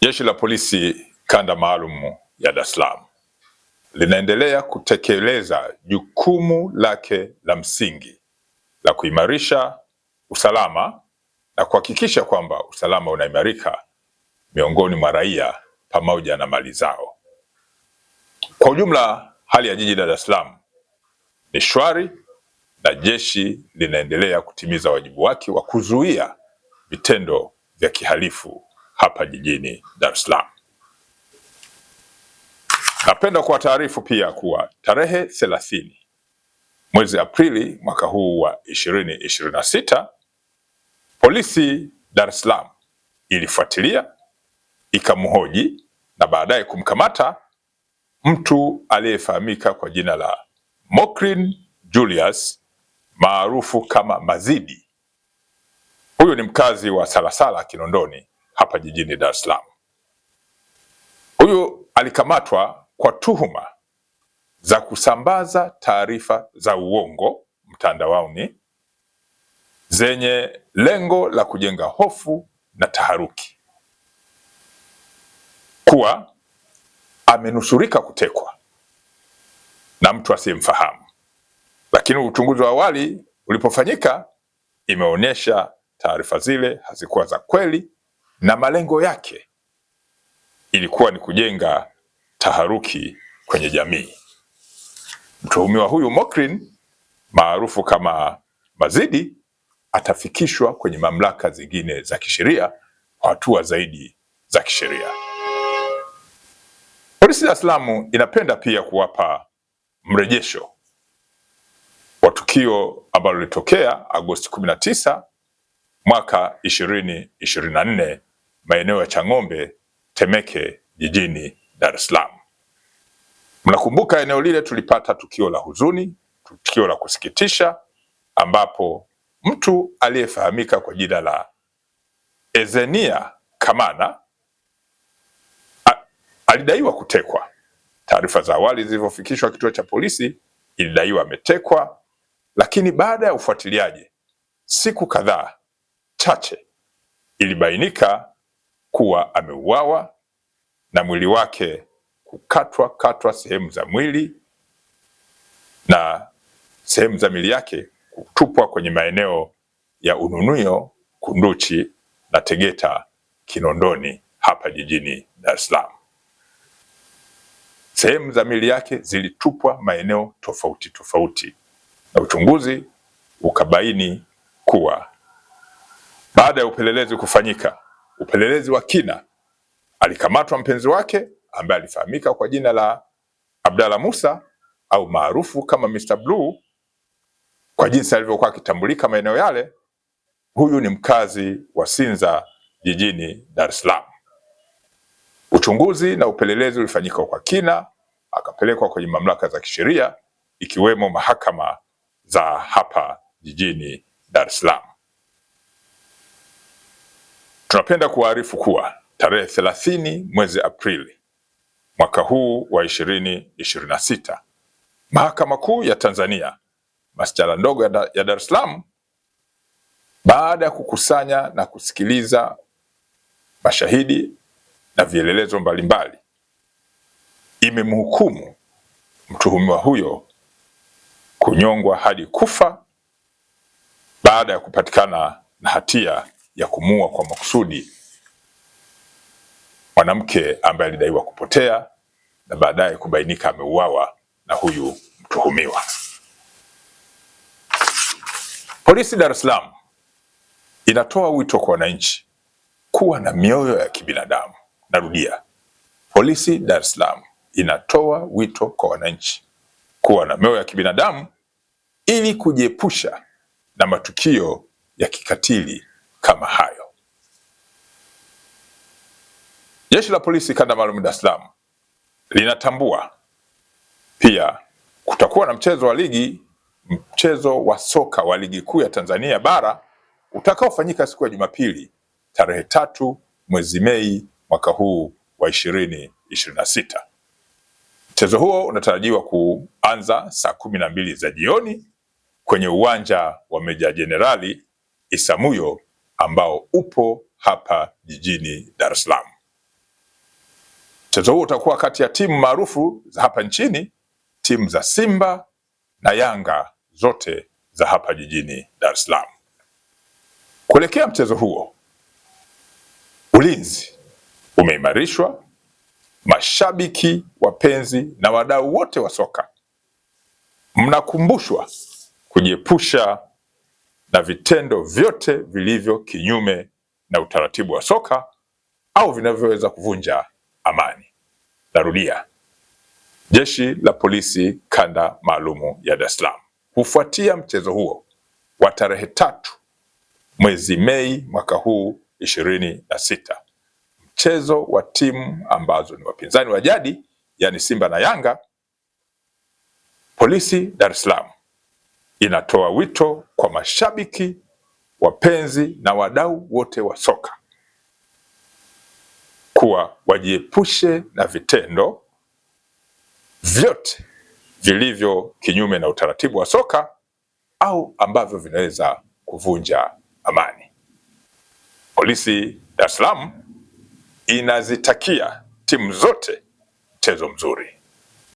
Jeshi la Polisi Kanda Maalum ya Dar es Salaam linaendelea kutekeleza jukumu lake la msingi la kuimarisha usalama na kuhakikisha kwamba usalama unaimarika miongoni mwa raia pamoja na mali zao. Kwa ujumla, hali ya jiji la Dar es Salaam ni shwari na jeshi linaendelea kutimiza wajibu wake wa kuzuia vitendo vya kihalifu hapa jijini Dar es Salaam. Napenda kuwataarifu pia kuwa tarehe 30 mwezi Aprili mwaka huu wa 2026, polisi Dar es Salaam ilifuatilia, ikamhoji na baadaye kumkamata mtu aliyefahamika kwa jina la Mokrin Julius maarufu kama Mazidi. Huyu ni mkazi wa Salasala Kinondoni hapa jijini Dar es Salaam. Huyu alikamatwa kwa tuhuma za kusambaza taarifa za uongo mtandaoni zenye lengo la kujenga hofu na taharuki, kuwa amenusurika kutekwa na mtu asiyemfahamu, lakini uchunguzi wa awali ulipofanyika imeonyesha taarifa zile hazikuwa za kweli na malengo yake ilikuwa ni kujenga taharuki kwenye jamii. Mtuhumiwa huyu Mokrin maarufu kama Mazidi atafikishwa kwenye mamlaka zingine za kisheria kwa hatua zaidi za kisheria. Polisi Dar es Salaam inapenda pia kuwapa mrejesho wa tukio ambalo lilitokea Agosti 19 mwaka 2024 maeneo ya Chang'ombe, Temeke jijini Dar es Salaam. Mnakumbuka eneo lile tulipata tukio la huzuni, tukio la kusikitisha, ambapo mtu aliyefahamika kwa jina la Ezenia Kamana alidaiwa kutekwa. Taarifa za awali zilivyofikishwa kituo cha polisi ilidaiwa ametekwa, lakini baada ya ufuatiliaji siku kadhaa chache ilibainika kuwa ameuawa na mwili wake kukatwa sehemu za mwili na sehemu za mwili yake kutupwa kwenye maeneo ya Ununio, Kunduchi na Tegeta Kinondoni hapa jijini Dar es Salaam. Sehemu za mwili yake zilitupwa maeneo tofauti tofauti na uchunguzi ukabaini kuwa baada ya upelelezi kufanyika, upelelezi wa kina, alikamatwa mpenzi wake ambaye alifahamika kwa jina la Abdalla Musa au maarufu kama Mr. Blue kwa jinsi alivyokuwa akitambulika maeneo yale. Huyu ni mkazi wa Sinza jijini Dar es Salaam. Uchunguzi na upelelezi ulifanyika kwa kina, akapelekwa kwenye mamlaka za kisheria ikiwemo mahakama za hapa jijini Dar es Salaam. Tunapenda kuwaarifu kuwa tarehe 30 mwezi Aprili mwaka huu wa 2026, Mahakama Kuu ya Tanzania Masjala ndogo ya Dar es Salaam, baada ya kukusanya na kusikiliza mashahidi na vielelezo mbalimbali, imemhukumu mtuhumiwa huyo kunyongwa hadi kufa baada ya kupatikana na hatia ya kumuua kwa makusudi mwanamke ambaye alidaiwa kupotea na baadaye kubainika ameuawa na huyu mtuhumiwa. Polisi Dar es Salaam inatoa wito kwa wananchi kuwa na mioyo ya kibinadamu. Narudia, Polisi Dar es Salaam inatoa wito kwa wananchi kuwa na mioyo ya kibinadamu ili kujiepusha na matukio ya kikatili kama hayo. Jeshi la Polisi Kanda Maalum Dar es Salaam linatambua pia kutakuwa na mchezo wa soka wa Ligi Kuu ya Tanzania Bara utakaofanyika siku ya Jumapili tarehe 3 mwezi Mei mwaka huu wa 2026. Mchezo huo unatarajiwa kuanza saa 12 za jioni kwenye uwanja wa Meja Jenerali Isamuhyo ambao upo hapa jijini Dar es Salaam. Mchezo huo utakuwa kati ya timu maarufu za hapa nchini, timu za Simba na Yanga, zote za hapa jijini Dar es Salaam. Kuelekea mchezo huo, ulinzi umeimarishwa. Mashabiki, wapenzi na wadau wote wa soka mnakumbushwa kujiepusha na vitendo vyote vilivyo kinyume na utaratibu wa soka au vinavyoweza kuvunja amani. Narudia, Jeshi la Polisi Kanda Maalumu ya Dar es Salaam kufuatia mchezo huo wa tarehe 3 mwezi Mei mwaka huu 26, mchezo wa timu ambazo ni wapinzani wa jadi, yani Simba na Yanga, Polisi Dar es Salaam inatoa wito kwa mashabiki, wapenzi na wadau wote wa soka kuwa wajiepushe na vitendo vyote vilivyo kinyume na utaratibu wa soka au ambavyo vinaweza kuvunja amani. Polisi Dar es Salaam inazitakia timu zote mchezo mzuri.